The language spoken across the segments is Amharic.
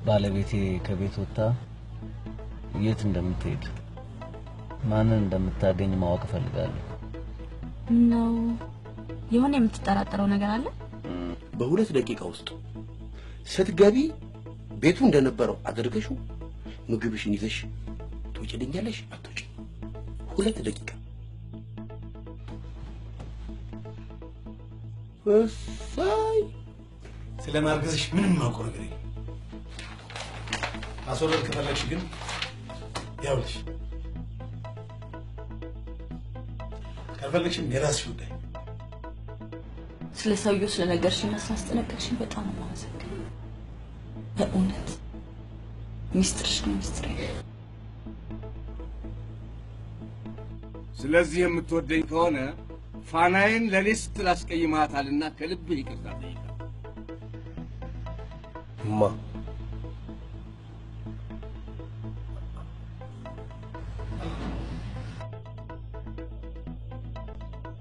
ባለቤቴ ከቤት ወጣ የት እንደምትሄድ ማንን እንደምታገኝ ማወቅ ፈልጋለሁ ነው የሆነ የምትጠራጠረው ነገር አለ በሁለት ደቂቃ ውስጥ ስትገቢ ቤቱ እንደነበረው አድርገሽው ምግብሽን ይዘሽ ትወጪልኛለሽ አትወጪ ሁለት ደቂቃ ወሳይ ስለማርገዝሽ ምንም ማውቀው ነገር የለም አሶረል ከፈለግሽ ግን ያውልሽ ካልፈለግሽም የራስሽ ጉዳይ ስለ ሰውየው ስለነገርሽና ስላስጠነቀቅሽኝ በጣም አመሰግናለሁ በእውነት ሚስትርሽ ነው ሚስትሬ ስለዚህ የምትወደኝ ከሆነ ፋናዬን ለኔ ስትል አስቀይማታልና ከልብ ይቅርታ ጠይቃ ማ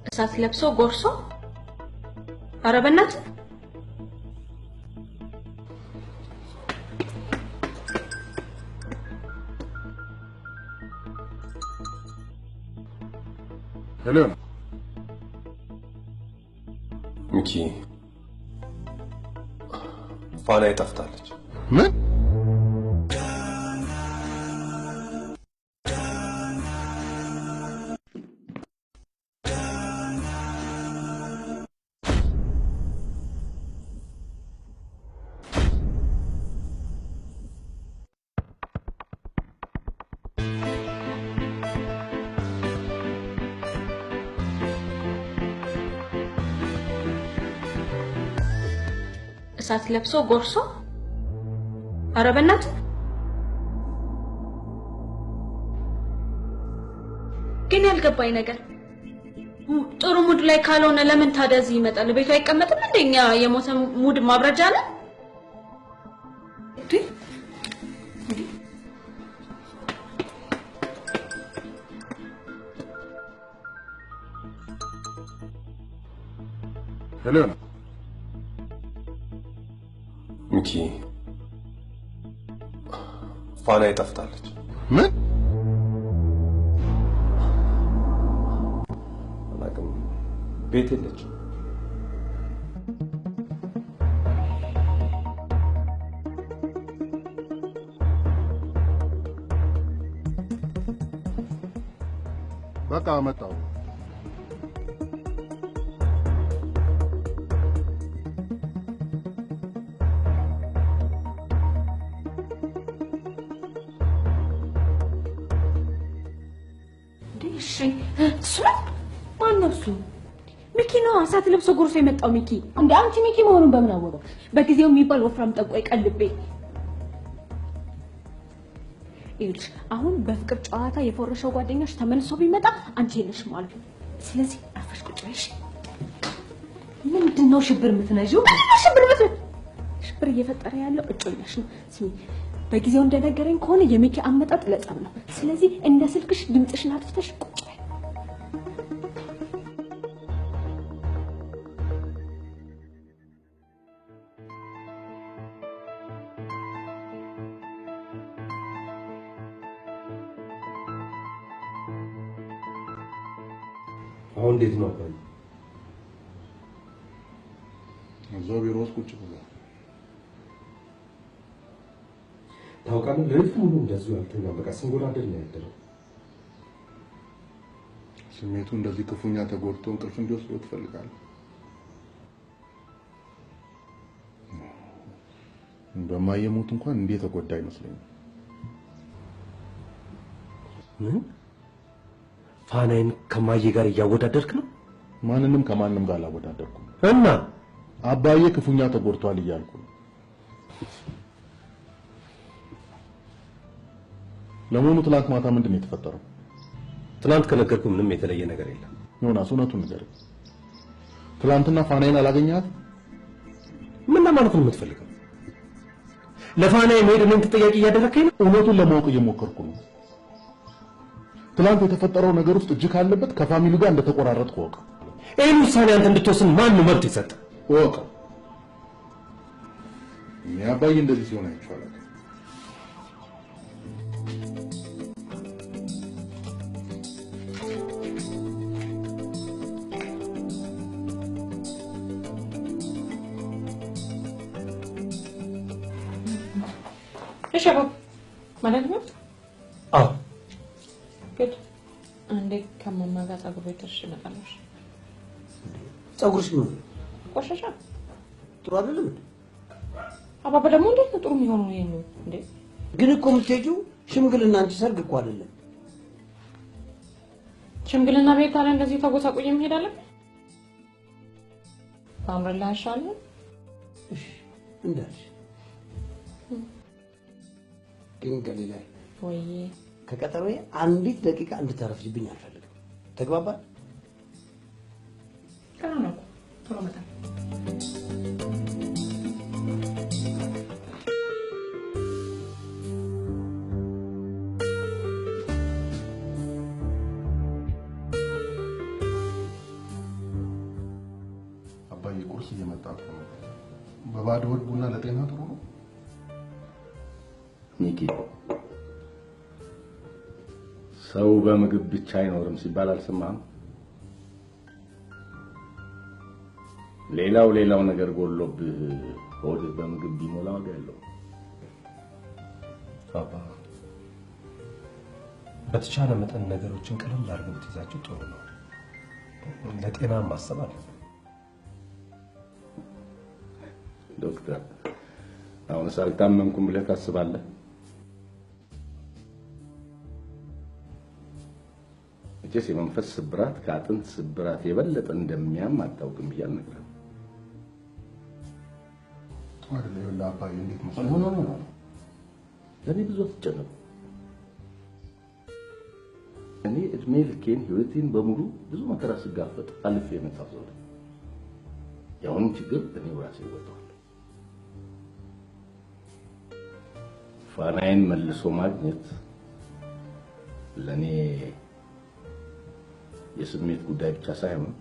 እሳት ለብሶ ጎርሶ አረበናት ሄሎ ሚኪ ፋናዬ ጠፍታለች ምን እሳት ለብሶ ጎርሶ አረበናት ግን ያልገባኝ ነገር ጥሩ ሙድ ላይ ካልሆነ ለምን ታዲያ እዚህ ይመጣል ቤቱ አይቀመጥም እንደኛ የሞተ ሙድ ማብረጃ አለ ሄሎ ሚኪ ፋናዬ ጠፍታለች ምን አላውቅም ቤት የለችም በቃ መጣሁ ሚኪ ነው እሳት ለብሶ ጎርሶ የመጣው ሚኪ እንዴ አንቺ ሚኪ መሆኑን በምን አወቀው በጊዜው የሚባል ወፍራም ጠቆይ ቀልቤ ይልሽ አሁን በፍቅር ጨዋታ የፎረሸው ጓደኛሽ ተመልሶ ቢመጣ አንቺ የለሽ ማለት ነው ስለዚህ አፈሽ ቁጭ በይሽ ምንድነው ሽብር የምትነጂው ሽብር እየፈጠረ ያለው እጮኛሽ ነው ስሚ በጊዜው እንደነገረኝ ከሆነ የሚኪ አመጣጥ ለጸብ ነው ስለዚህ እንደ ስልክሽ ድምጽሽን አጥፍተሽ ቁጭ በይ አሁን እንዴት ነው አባዬ እዛው ቢሮ ውስጥ ቁጭ ብሎ ታውቃለህ ለሊት ሙሉ እንደዚሁ ያልተኛ በቃ ሲንጎራደድ ነው ያደረው ስሜቱ እንደዚህ ክፉኛ ተጎድቶ እንቅልፍ እንዲወስደው ትፈልጋለህ በማየሞት እንኳን እንዴት ተጎዳ አይመስለኝም ምን ፋናዬን ከማዬ ጋር እያወዳደርክ ነው ማንንም ከማንም ጋር አላወዳደርኩም እና አባዬ ክፉኛ ተጎድቷል እያልኩ ነው ለሞኑ ትላንት ማታ ምንድነው የተፈጠረው ትላንት ከነገርኩ ምንም የተለየ ነገር የለም ዮናስ እውነቱን ንገረኝ ትላንትና ፋናዬን አላገኛት ምን ለማለት ነው የምትፈልገው ለፋናዬ መሄድ ምን ተጠያቂ እያደረከኝ ነው እውነቱን ለማወቅ እየሞከርኩ ነው ትላንት የተፈጠረው ነገር ውስጥ እጅ ካለበት ከፋሚሊ ጋር እንደተቆራረጥኩ ወቅ ይሄን ውሳኔ አንተ እንድትወስን ማን ነው መብት ይሰጥ ወቅ የሚያባይ እንደዚህ ሲሆን አይቻላል እሺ አባ ማለት ነው አዎ ግድ አንዴ ከማማ ጋር ፀጉር ቤት እመጣለሁ ፀጉርሽ ምን ቆሻሻ ጥሩ አይደለም አባባ ደግሞ እንዴት ነው ጥሩ የሚሆነው ይሄን እንዴ ግን እኮ የምትሄጂው ሽምግልና አንቺ ሰርግ እኮ አይደለም ሽምግልና ቤት ታዲያ እንደዚህ ተጎሳቁዬ እንሄዳለን አምረላ ያሻለ እሺ እንዳልሽ ግን ገሊላ ወይ ከቀጠሮዬ አንዲት ደቂቃ እንድታረፍጅብኝ አልፈልግም ተግባባን ቀናና ቶሎ መጣ አባዬ ቁርስ እየመጣ ነው በባዶ ሆድ ቡና ለጤና ጥሩ ነው ሚኪ ሰው በምግብ ብቻ አይኖርም ሲባል አልሰማህም ሌላው ነገር ጎሎብህ ሆድ በምግብ ቢሞላ ዋጋ የለው አባ በተቻለ መጠን ነገሮችን ቀለል አድርገው ብትይዛቸው ጥሩ ነው ለጤና ማሰብ አለ ዶክተር አሁን ሳልታመምኩም ብለህ ታስባለህ እጄስ የመንፈስ ስብራት ከአጥንት ስብራት የበለጠ እንደሚያም አታውቅም ብያለሁ ነበር አይደለም ለአባዬ እንዴት ነው ኖ ለኔ ብዙ አትጨነቁ እኔ እድሜ ልኬን ህይወቴን በሙሉ ብዙ መከራ ስጋፈጥ አልፌ የመጣሁ ሰው ነኝ ያሁን ችግር እኔ ራሴ ወጣሁ ፋናይን መልሶ ማግኘት ለኔ የስሜት ጉዳይ ብቻ ሳይሆን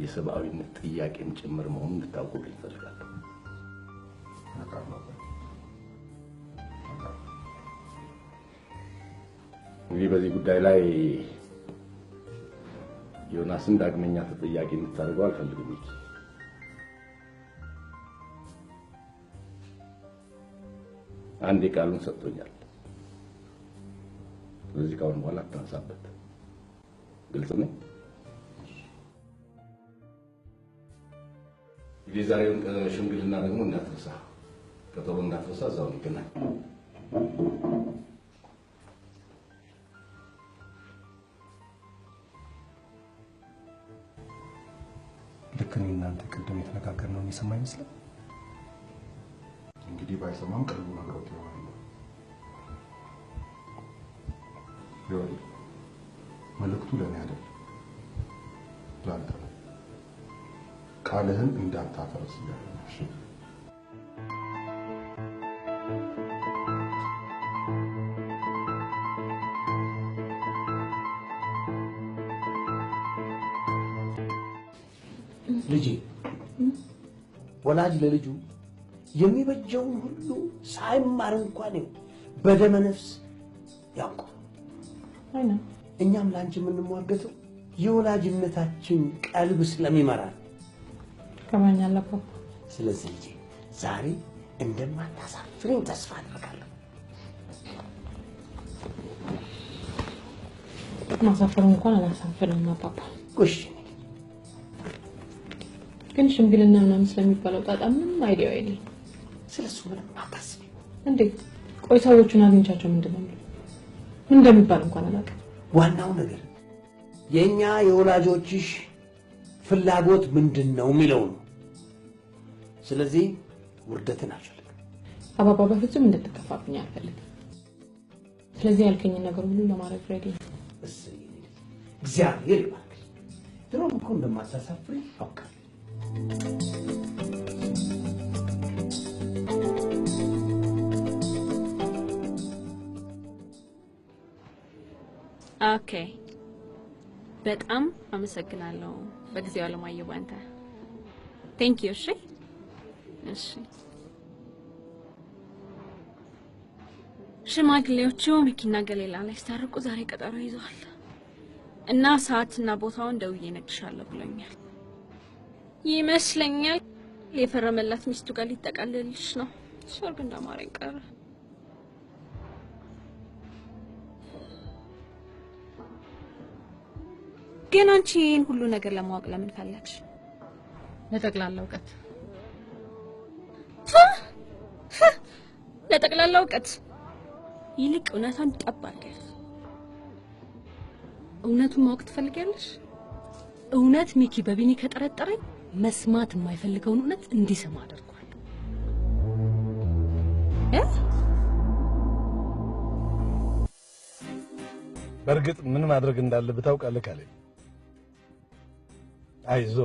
የሰብአዊነት ጥያቄም ጭምር መሆኑን እንድታውቁልኝ እፈልጋለሁ እንግዲህ በዚህ ጉዳይ ላይ ዮናስን ዳግመኛ ተጠያቂ እንድታደርገው አልፈልግም አንዴ ቃሉን ሰጥቶኛል ስለዚህ ካሁን በኋላ አታንሳበት ግልጽ ነው የዛሬውን ሽምግልና ደግሞ እንዳትረሳ ቀጠሮ እንዳትረሳ እዛው እንገናኝ ልክ ነው እናንተ ቅድም የተነጋገርነው የሚሰማ ይመስላል እንግዲህ ባይሰማም ቀልቡ ነግሮት ይሆናል ይወል መልእክቱ ለኔ አይደል ላንተ ነው ቃልህን እንዳታፈርስ ያለሽ ልጄ ወላጅ ለልጁ የሚበጀውን ሁሉ ሳይማር እንኳን በደመ ነፍስ ያውቃል አይና እኛም ላንቺ የምንሟገተው የወላጅነታችን ቀልብ ስለሚመራል ከማን ያለፈው ስለዚህ ልጄ ዛሬ እንደማታሳፍረኝ ተስፋ አደርጋለሁ ማሳፈሩ እንኳን አላሳፈረም አባባ ጎሽ ግን ሽምግልና ምናምን ስለሚባለው ጣጣ ምንም አይዲያ የለኝ ስለሱ ምንም አታስቢ እንዴ ቆይ ሰዎቹን አግኝቻቸው ምንድነው ምን እንደሚባል እንኳን አላውቅም ዋናው ነገር የኛ የወላጆችሽ ፍላጎት ምንድነው የሚለው ነው ስለዚህ ውርደትን አልፈልግም አባባ በፍጹም እንድትከፋብኝ አልፈልግም ስለዚህ ያልከኝ ነገር ሁሉ ለማድረግ ሬዲ እግዚአብሔር ይባርክ ድሮም እኮ እንደማታሳፍሪ አውቃለሁ ኦኬ በጣም አመሰግናለሁ በጊዜው አለማየሁ ባንተ ቴንክ ዩ እሺ ሽማግሌዎቹ ሚኪና ገሌላ ላይ ስታርቁ ዛሬ ቀጠሮ ይዘዋል እና ሰዓትና ቦታውን ደውዬ እነግርሻለሁ ብለኛል ይመስለኛል የፈረመላት ሚስቱ ጋር ሊጠቃልልሽ ነው ሰርግ እንዳማረኝ ቀረ ግን አንቺ ይሄን ሁሉ ነገር ለማወቅ ለምን ፈለግሽ? ለጠቅላላ እውቀት። ለጠቅላላ እውቀት ይልቅ እውነታን ጠብ አድርገሽ እውነቱን ማወቅ ትፈልጊያለሽ? እውነት ሚኪ በቢኒ ከጠረጠረኝ መስማት የማይፈልገውን እውነት እንዲሰማ አደርጋለሁ። በርግጥ ምን ማድረግ እንዳለብህ ታውቃለህ ካለ አይዞ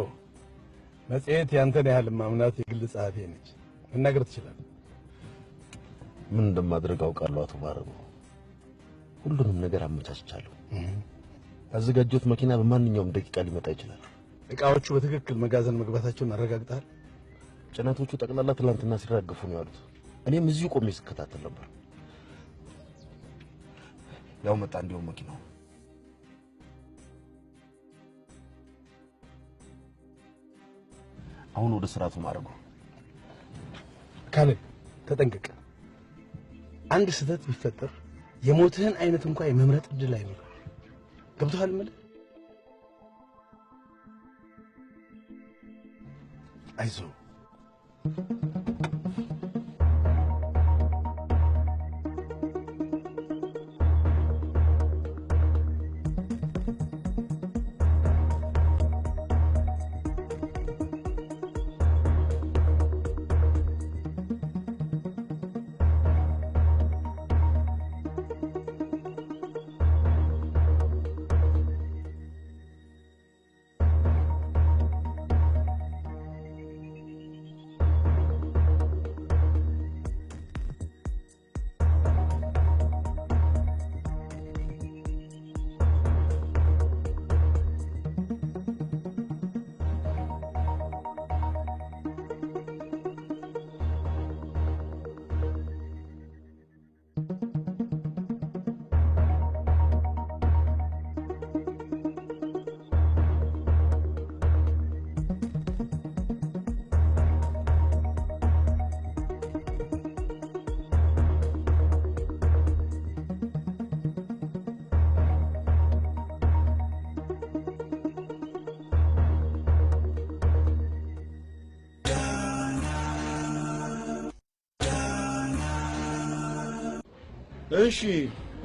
መጽሔት ያንተን ያህል ማምናት የግል ጸሐፊ ነች። መናገር ትችላለህ። ምን እንደማድረግ አውቃለሁ አቶ ባረቡ። ሁሉንም ነገር አመቻችቻለሁ። አዘጋጆት መኪና በማንኛውም ደቂቃ ሊመጣ ይችላል። እቃዎቹ በትክክል መጋዘን መግባታቸውን አረጋግጠሃል? ጭነቶቹ ጠቅላላ ትላንትና ሲራገፉ ነው ያሉት። እኔም እዚሁ ቆሜ ስከታተል ነበር። ያው መጣ እንዲያው መኪናው። አሁን ወደ ስራቱ ማድረጉ ካለ ተጠንቀቅ። አንድ ስህተት ቢፈጠር የሞትህን አይነት እንኳን የመምረጥ እድል አይኖርም። ገብቶሃል ማለት? አይዞህ እሺ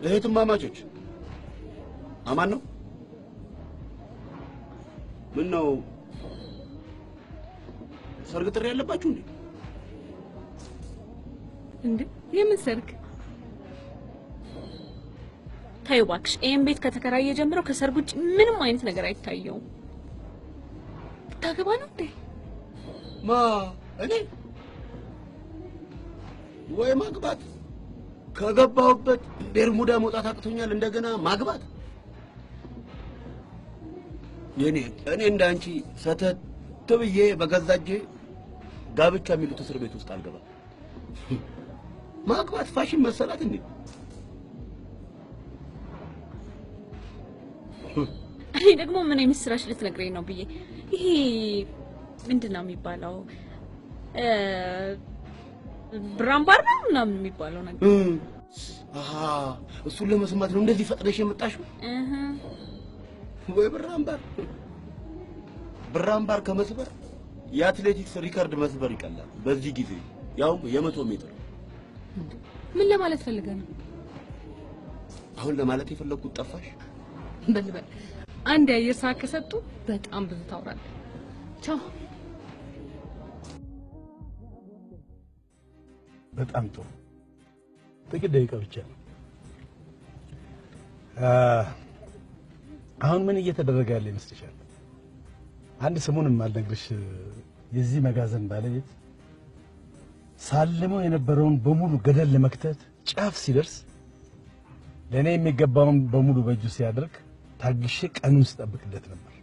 እህትማማቾች አማን ነው? ምን ነው ሰርግ ጥሪ ያለባችሁ እንዴ? እንዴ የምን ሰርግ? ታዩ እባክሽ፣ ይሄን ቤት ከተከራየ ጀምሮ ከሰርግ ውጭ ምንም አይነት ነገር አይታየውም። ታገባ ነው እንዴ? ማ እኔ ወይ ማግባት ከገባሁበት ቤርሙዳ መውጣት አቅቶኛል። እንደገና ማግባት እኔ እንዳንቺ ሰተት ብዬ በገዛጄ ጋብቻ የሚሉት እስር ቤት ውስጥ አልገባ። ማግባት ፋሽን መሰላት እንዴ? እኔ ደግሞ ምን አይመስራሽ ልትነግረኝ ነው ብዬ ይሄ ምንድነው የሚባለው ብራምባር ነው ምናምን የሚባለው ነገር አሃ እሱን ለመስማት ነው እንደዚህ ፈጥነሽ የመጣሽው? ወይ ብራምባር ከመስበር የአትሌቲክስ ሪከርድ መስበር ይቀላል በዚህ ጊዜ ያው የ100 ሜትር። ምን ለማለት ፈልገህ ነው? አሁን ለማለት የፈለኩት ጠፋሽ? በልበል አንድ የአየር ሰዓት ከሰጡ በጣም ብዙ ታወራለህ። ቻው። በጣም ጥሩ። ጥቂት ደቂቃ ብቻ ነው። አሁን ምን እየተደረገ ያለ ይመስልሻል? አንድ ስሙንም አልነግርሽ የዚህ መጋዘን ባለቤት ሳልመው የነበረውን በሙሉ ገደል ለመክተት ጫፍ ሲደርስ ለኔ የሚገባውን በሙሉ በእጁ ሲያደርግ ታግሼ ቀኑን ስጠብቅለት ነበር።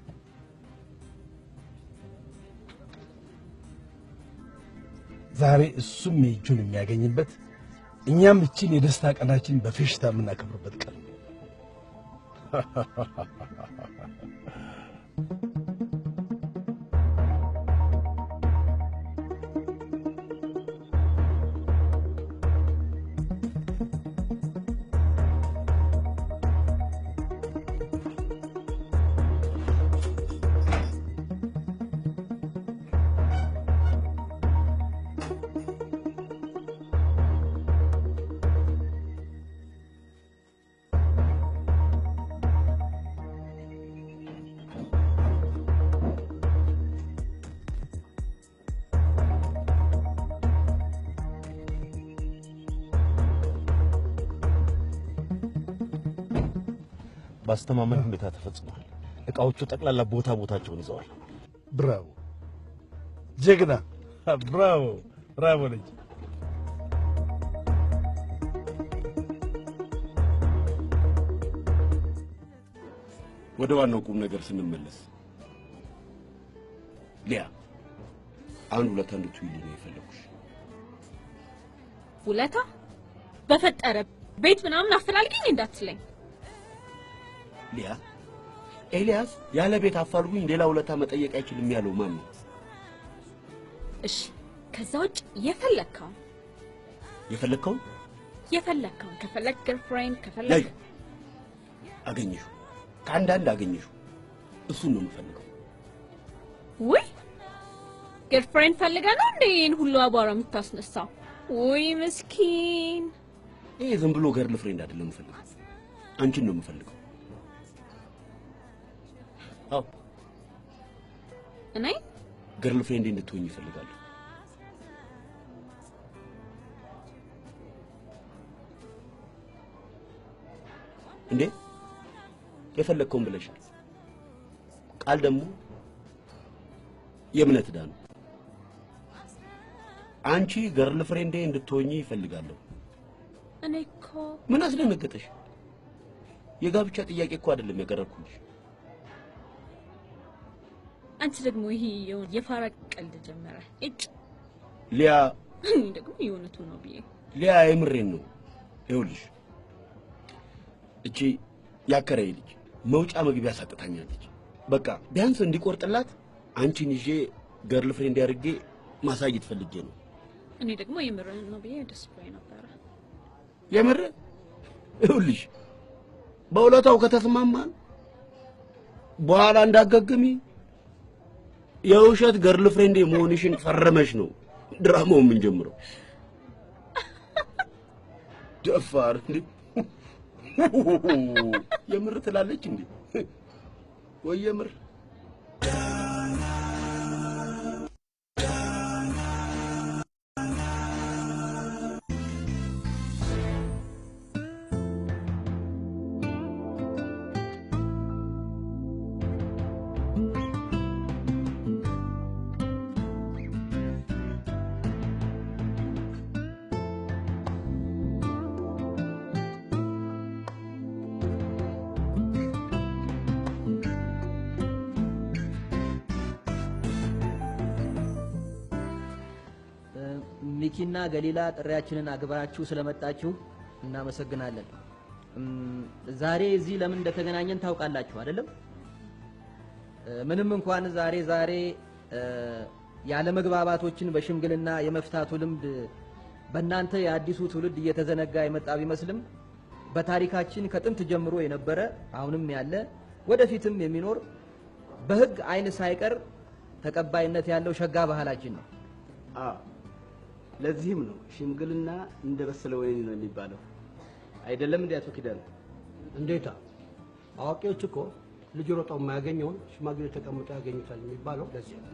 ዛሬ እሱም የእጁን የሚያገኝበት እኛም እቺን የደስታ ቀናችን በፌሽታ የምናከብርበት ቀን ነው። ባስተማመን ሁኔታ ተፈጽሟል። እቃዎቹ ጠቅላላ ቦታቸውን ይዘዋል። ብራቮ ጀግና! ብራቮ ብራቮ ልጅ! ወደ ዋናው ቁም ነገር ስንመለስ ሊያ አንድ ሁለት እንድትይልኝ ነው የፈለኩሽ። ውለታ በፈጠረ ቤት ምናምን አፈላልገኝ እንዳትለኝ ሊያ። ኤልያስ ያለ ቤት አፋልጉኝ ሌላ ውለታ መጠየቅ አይችልም ያለው ማን ነው? እሺ ከዛ ውጭ የፈለከውን ከፈለክ girlfriend ከፈለክ አገኘሁ ከአንዳንድ አገኘሁ እሱን ነው የምፈልገው። ወይ girlfriend ፈልገህ ነው እንዴ ይሄን ሁሉ አቧራ የምታስነሳው? ወይ ምስኪን። ይሄ ዝም ብሎ girlfriend አይደለም የምፈልገው፣ አንቺን ነው የምፈልገው። አዎ እኔ girlfriend እንድትሆኝ እፈልጋለሁ። እንዴ የፈለከውን ብለሻል። ቃል ደግሞ የእምነት ዕዳ ነው። አንቺ girlfriend እንድትሆኚ እፈልጋለሁ። እኔ እኮ ምን አስደነገጠሽ? የጋብቻ ጥያቄ እኮ አይደለም ያቀረብኩልሽ። አንቺ ደግሞ ይሄ የፋራ ቀልድ ጀመረ። እጭ ሊያ ደግሞ የሆነቱ ነው ብዬ ሊያ የምሬን ነው። ይኸውልሽ እቺ ያከራይ ልጅ መውጫ መግቢያ ሳጥታኛለች። በቃ ቢያንስ እንዲቆርጥላት አንቺን ይዤ girlfriend ያርጌ ማሳየት ፈልጌ ነው። እኔ ደግሞ የምሬን ነው ብዬ ደስ ብሎኝ ነበር። የምር ይኸውልሽ በውለታው ከተስማማን በኋላ እንዳገግሚ የውሸት girlfriend መሆንሽን ፈረመሽ ነው ድራማው ምን ጀምረው። ደፋር እንዴ የምር ትላለች እንዴ? ወይ የምር ሚኪና ገሊላ ጥሪያችንን አክብራችሁ ስለመጣችሁ እናመሰግናለን። ዛሬ እዚህ ለምን እንደተገናኘን ታውቃላችሁ አይደለም? ምንም እንኳን ዛሬ ያለ መግባባቶችን በሽምግልና የመፍታቱ ልምድ በእናንተ የአዲሱ ትውልድ እየተዘነጋ የመጣ ቢመስልም በታሪካችን ከጥንት ጀምሮ የነበረ አሁንም ያለ ወደፊትም የሚኖር በሕግ አይን ሳይቀር ተቀባይነት ያለው ሸጋ ባህላችን ነው። ለዚህም ነው ሽምግልና እንደበሰለ ወይን ነው የሚባለው። አይደለም እንዴ አቶ ኪዳን? እንዴታ አዋቂዎች እኮ ልጅ ሮጠው የማያገኘውን ሽማግሌ ተቀምጠው ያገኙታል የሚባለው ለዚህ ነው።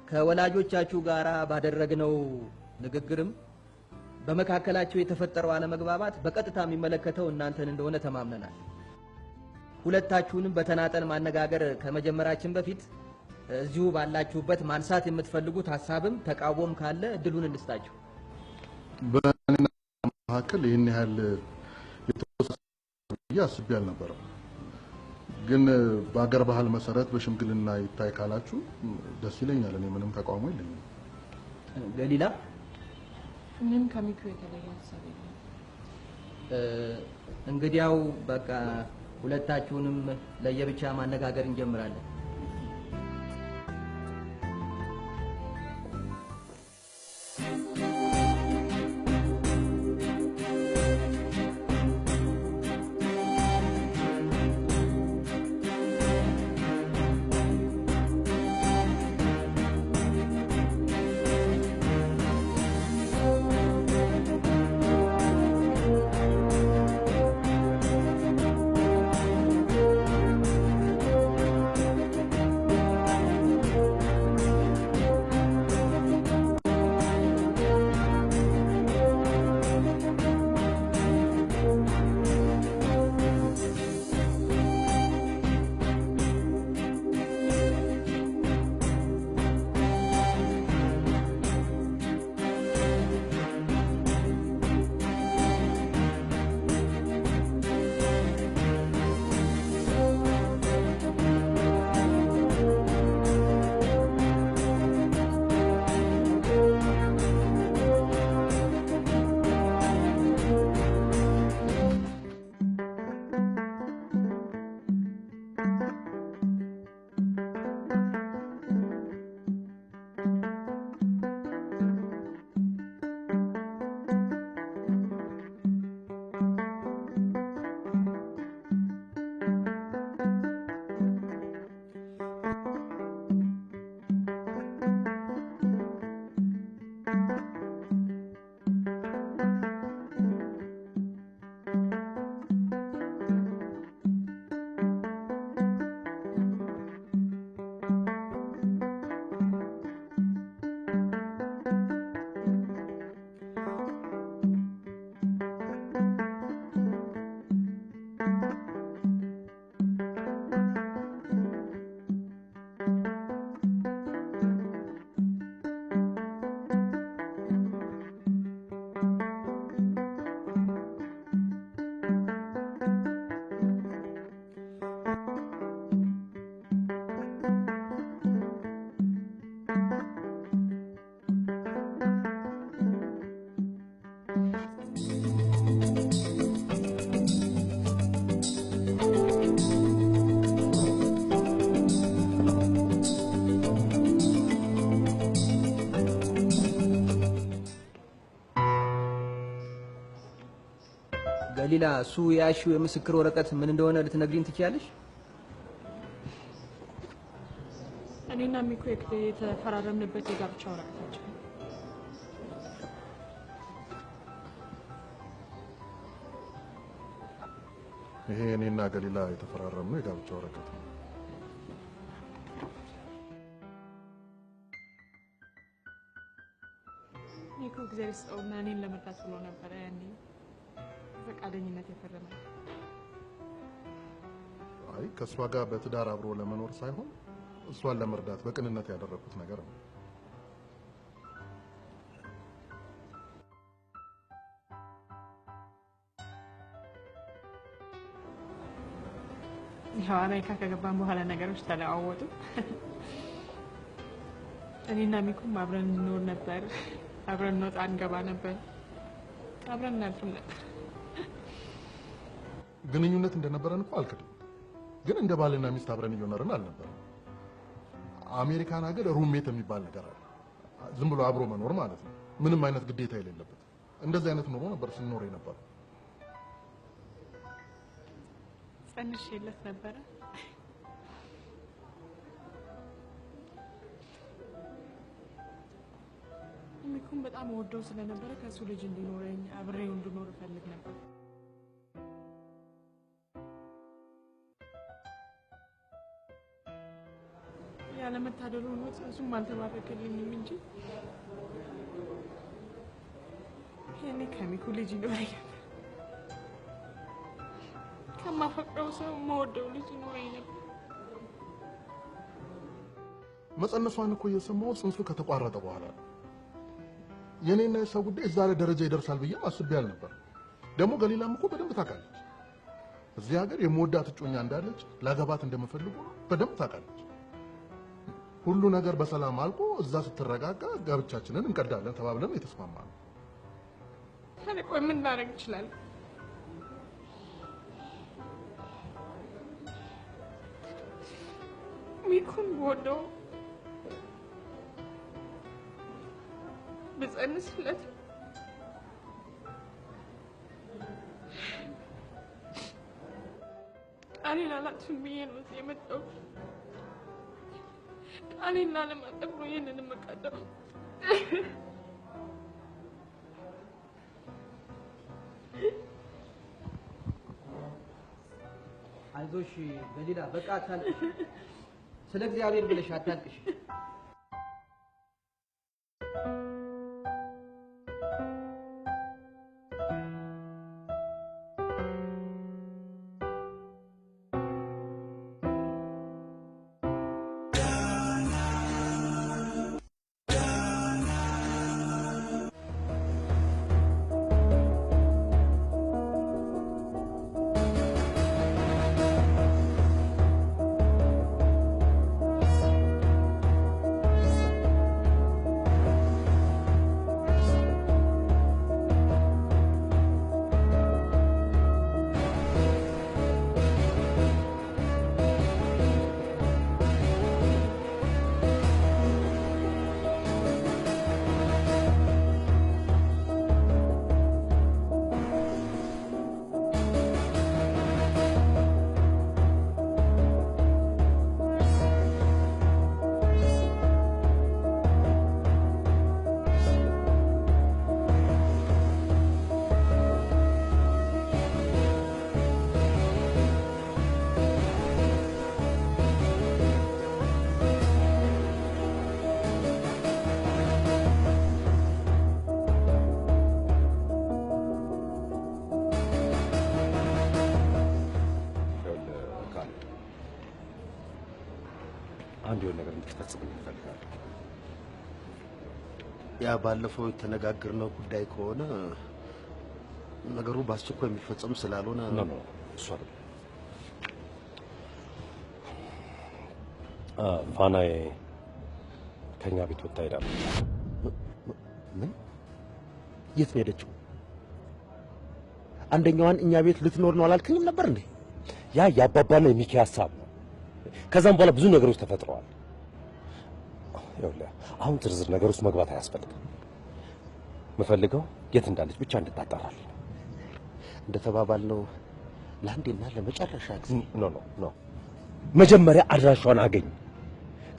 ከወላጆቻችሁ ጋራ ባደረግነው ንግግርም በመካከላቸው የተፈጠረው አለመግባባት በቀጥታ የሚመለከተው እናንተን እንደሆነ ተማምነናል። ሁለታችሁንም በተናጠል ማነጋገር ከመጀመራችን በፊት እዚሁ ባላችሁበት ማንሳት የምትፈልጉት ሐሳብም ተቃውሞም ካለ እድሉን እንስጣችሁ። በእኔና መካከል ይህን ያህል የተወሰነ አስቤ አልነበረም። ግን በአገር ባህል መሰረት በሽምግልና ይታይ ካላችሁ ደስ ይለኛል። እኔ ምንም ተቃውሞ የለኝም። ገሊላ ምንም ከሚኩ የተለየ ሐሳብ የለም። እንግዲያው በቃ ሁለታችሁንም ለየብቻ ማነጋገር እንጀምራለን። ገሊላ እሱ ያሽው የምስክር ወረቀት ምን እንደሆነ ልትነግሪኝ ትችያለሽ? እኔና ሚኮ የተፈራረምንበት የጋብቻ ወረቀታችን። ይሄ እኔና ገሊላ የተፈራረምነው የጋብቻ ወረቀት ነው። ሚኮ እግዚአብሔር ይስጠውና እኔን ለመርዳት ብሎ ነበረ ያኔ ፈቃደኝነት የፈረመ። አይ ከሷ ጋር በትዳር አብሮ ለመኖር ሳይሆን እሷን ለመርዳት በቅንነት ያደረኩት ነገር ነው። ያው አሜሪካ ከገባን በኋላ ነገሮች ተለዋወጡ። እኔና ሚኩም አብረን እንኖር ነበር፣ አብረን እንወጣ እንገባ ነበር፣ አብረን እናልፍ ነበር። ግንኙነት እንደነበረን እኮ አልክድም፣ ግን እንደ ባልና ሚስት አብረን እየኖርን አልነበረም። አሜሪካን ሀገር ሩሜት የሚባል ነገር አለ። ዝም ብሎ አብሮ መኖር ማለት ነው፣ ምንም አይነት ግዴታ የሌለበት። እንደዚህ አይነት ኑሮ ነበር ስንኖር የነበረው። ጸንሼለት ነበረ። ሚኩም በጣም ወደው ስለነበረ ከሱ ልጅ እንዲኖረኝ አብሬው እንድኖር እፈልግ ነበር። ያለመታደሉ ነው እሱም አልተባረከልኝም እንጂ የኔ ከሚኩ ልጅ ይኖረኝ ነበር። ከማፈቅረው ሰው መወደው ልጅ ይኖረኝ ነበር። መጸነሷን እኮ እየሰማው ጽንሱ ከተቋረጠ በኋላ የኔና የሰው ጉዳይ እዛ ላይ ደረጃ ይደርሳል ብዬ አስቤ አልነበር። ደግሞ ገሊላም እኮ በደንብ ታውቃለች። እዚህ ሀገር የምወዳት እጮኛ እንዳለች ላገባት እንደምፈልጉ በደንብ ታውቃለች። ሁሉ ነገር በሰላም አልቆ እዛ ስትረጋጋ ጋብቻችንን እንቀዳለን ተባብለን የተስማማነው። ታዲያ ቆይ ምን ላደርግ እችላለሁ? ሚኩን ወደው ብጸንስለት ቃሌን አላጥፍም ብዬ ነው እዚህ የመጣሁት። ቃሌን ላለማጠፍ ነው ይህንን የምቀደው። አይዞሽ ገሊላ፣ በቃ አታልቅሽ። ስለ እግዚአብሔር ብለሽ አታልቅሽ። አንድ የሆነ ነገር እንድትፈጽም እንፈልጋለን። ያ ባለፈው የተነጋገርነው ጉዳይ ከሆነ ነገሩ በአስቸኳይ የሚፈጸም ስላልሆነ ነው እሱ አይደል። ፋናዬ ከኛ ቤት ወጣ ሄዳለች። ምን? የት ነው ሄደችው? አንደኛዋን እኛ ቤት ልትኖር ነው አላልከኝም ነበር እንዴ? ያ ያባባና የሚኪ ሐሳብ ነው። ከዛም በኋላ ብዙ ነገሮች ተፈጥረዋል። ይኸውልህ አሁን ዝርዝር ነገር ውስጥ መግባት አያስፈልግም። መፈልገው የት እንዳለች ብቻ እንድታጣራልኝ እንደተባባልነው ለአንዴና ለመጨረሻ ጊዜ ኖ መጀመሪያ አድራሿን አገኝ።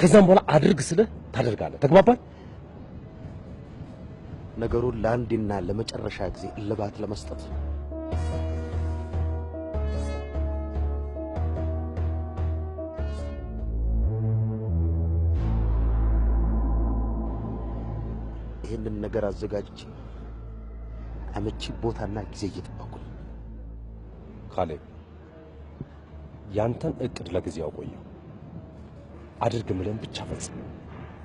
ከዛም በኋላ አድርግ ስልህ ታደርጋለህ። ተግባባን? ነገሩን ለአንዴና ለመጨረሻ ጊዜ እልባት ለመስጠት ይህንን ነገር አዘጋጅቼ አመቺ ቦታና ጊዜ እየጠበቁ ነው። ካሌብ ያንተን እቅድ ለጊዜው አቆየው። አድርግ ምለን ብቻ ፈጽም።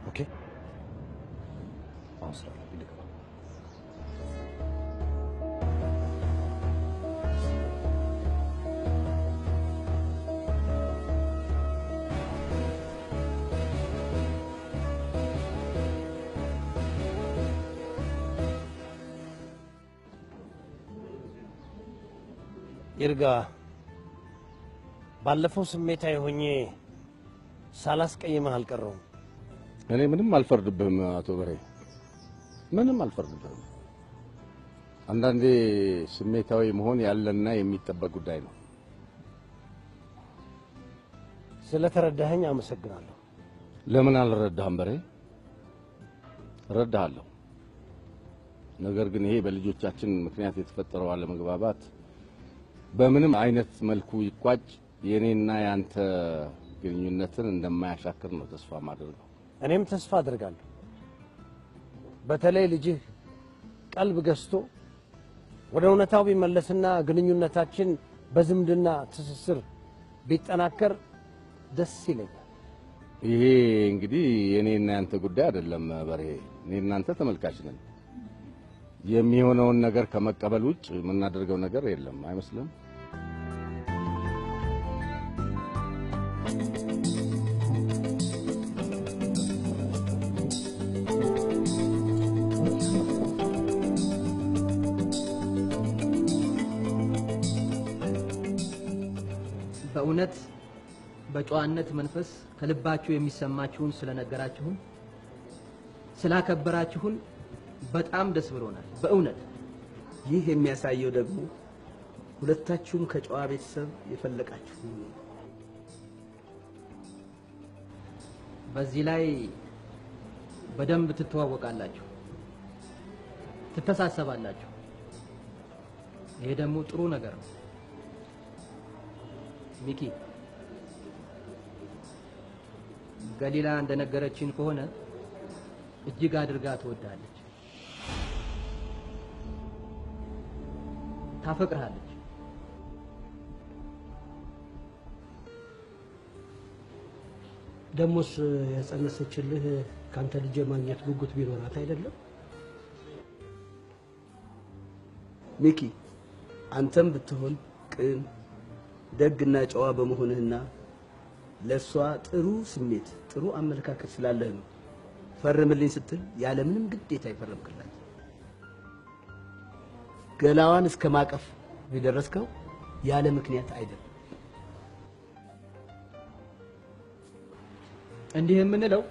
ኦኬ? አሁን ስራ ላይ ልግባ። ይርጋ ባለፈው ስሜታዊ ሆኜ ሳላስቀይምህ አልቀረሁም። እኔ ምንም አልፈርድብህም አቶ በሬ፣ ምንም አልፈርድብህም። አንዳንዴ ስሜታዊ መሆን ያለና የሚጠበቅ ጉዳይ ነው። ስለተረዳኸኝ አመሰግናለሁ። ለምን አልረዳህም በሬ? እረዳሃለሁ። ነገር ግን ይሄ በልጆቻችን ምክንያት የተፈጠረው አለመግባባት በምንም አይነት መልኩ ይቋጭ የኔና ያንተ ግንኙነትን እንደማያሻክር ነው ተስፋ ማድረግ። እኔም ተስፋ አድርጋለሁ። በተለይ ልጅህ ቀልብ ገዝቶ ወደ እውነታው ቢመለስና ግንኙነታችን በዝምድና ትስስር ቢጠናከር ደስ ይለኛል። ይሄ እንግዲህ የኔና ያንተ ጉዳይ አይደለም በሬ። እኔ እናንተ ተመልካች ነን። የሚሆነውን ነገር ከመቀበል ውጭ የምናደርገው ነገር የለም አይመስልም? በእውነት በጨዋነት መንፈስ ከልባችሁ የሚሰማችሁን ስለነገራችሁን ስላከበራችሁን በጣም ደስ ብሎናል። በእውነት ይህ የሚያሳየው ደግሞ ሁለታችሁም ከጨዋ ቤተሰብ የፈለቃችሁ። በዚህ ላይ በደንብ ትተዋወቃላችሁ፣ ትተሳሰባላችሁ። ይሄ ደግሞ ጥሩ ነገር ነው። ሚኪ ገሊላ እንደነገረችን ከሆነ እጅግ አድርጋ ትወዳለች፣ ታፈቅርሃለች። ደሞስ ያጸነሰችልህ ካንተ ልጅ ማግኘት ጉጉት ቢኖራት አይደለም? ሚኪ አንተም ብትሆን ቅን ደግና ጨዋ በመሆንህና ለሷ ጥሩ ስሜት ጥሩ አመለካከት ስላለህ ነው ፈርምልኝ ስትል ያለ ምንም ግዴታ ይፈረምክላት። ገላዋን እስከ ማቀፍ ቢደረስከው ያለ ምክንያት አይደለም። እንዲህ የምንለው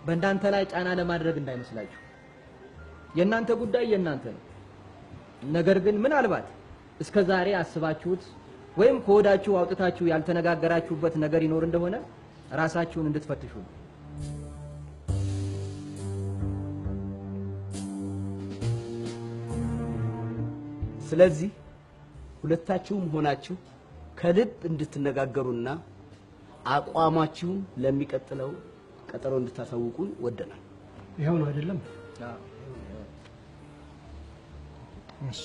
በእናንተ ላይ ጫና ለማድረግ እንዳይመስላችሁ። የእናንተ ጉዳይ የእናንተ ነው። ነገር ግን ምናልባት እስከ ዛሬ አስባችሁት ወይም ከወዳችሁ አውጥታችሁ ያልተነጋገራችሁበት ነገር ይኖር እንደሆነ ራሳችሁን እንድትፈትሹ ነው። ስለዚህ ሁለታችሁም ሆናችሁ ከልብ እንድትነጋገሩና አቋማችሁን ለሚቀጥለው ቀጠሮ እንድታሳውቁን ወደናል። ይሄው ነው አይደለም? እሺ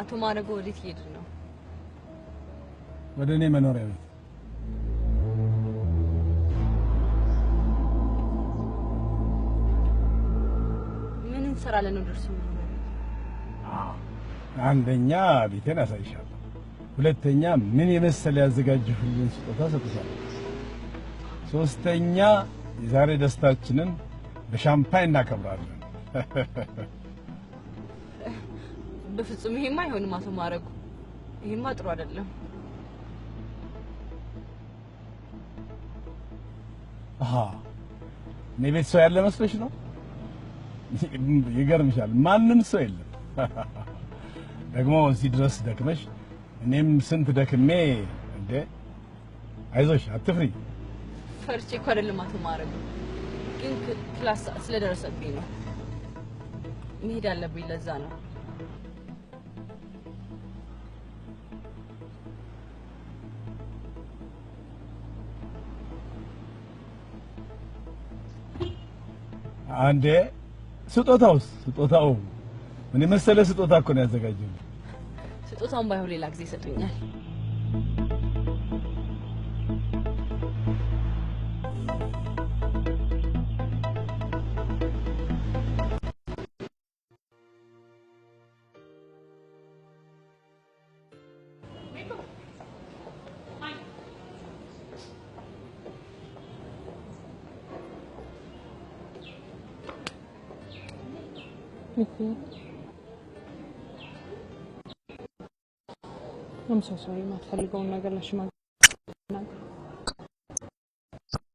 አቶ ማረጎ ወዴት እየሄዱ ነው? ወደ እኔ መኖሪያ ቤት። እንሰራለን ነው ደርሱ። አንደኛ ቤቴን አሳይሻለሁ፣ ሁለተኛ ምን የመሰለ ያዘጋጀሁልን ስጦታ ሰጥቻለሁ፣ ሶስተኛ የዛሬ ደስታችንን በሻምፓኝ እናከብራለን። በፍጹም ይሄማ አይሆንም አቶ ማረጉ፣ ይሄማ ጥሩ አይደለም። እኔ ቤት ሰው ያለ መስሎሽ ነው? ይገርምሻል፣ ማንም ሰው የለም። ደግሞ እዚህ ድረስ ደክመሽ እኔም ስንት ደክሜ እንዴ። አይዞሽ አትፍሪ። ፈርቼ እኮ አይደለም አቶ ማረጉ፣ ግን ክላስ ስለደረሰብኝ ነው መሄድ አለብኝ፣ ለዛ ነው። አንዴ ስጦታው ምን መሰለ ስጦታ እኮ ነው ያዘጋጀው። ስጦታውን ባይሆን ሌላ ጊዜ ይሰጡኛል። I'm so sorry ማትፈልገውን ነገር ለሽማግሌ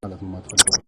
ማለት ነው ማትፈልገው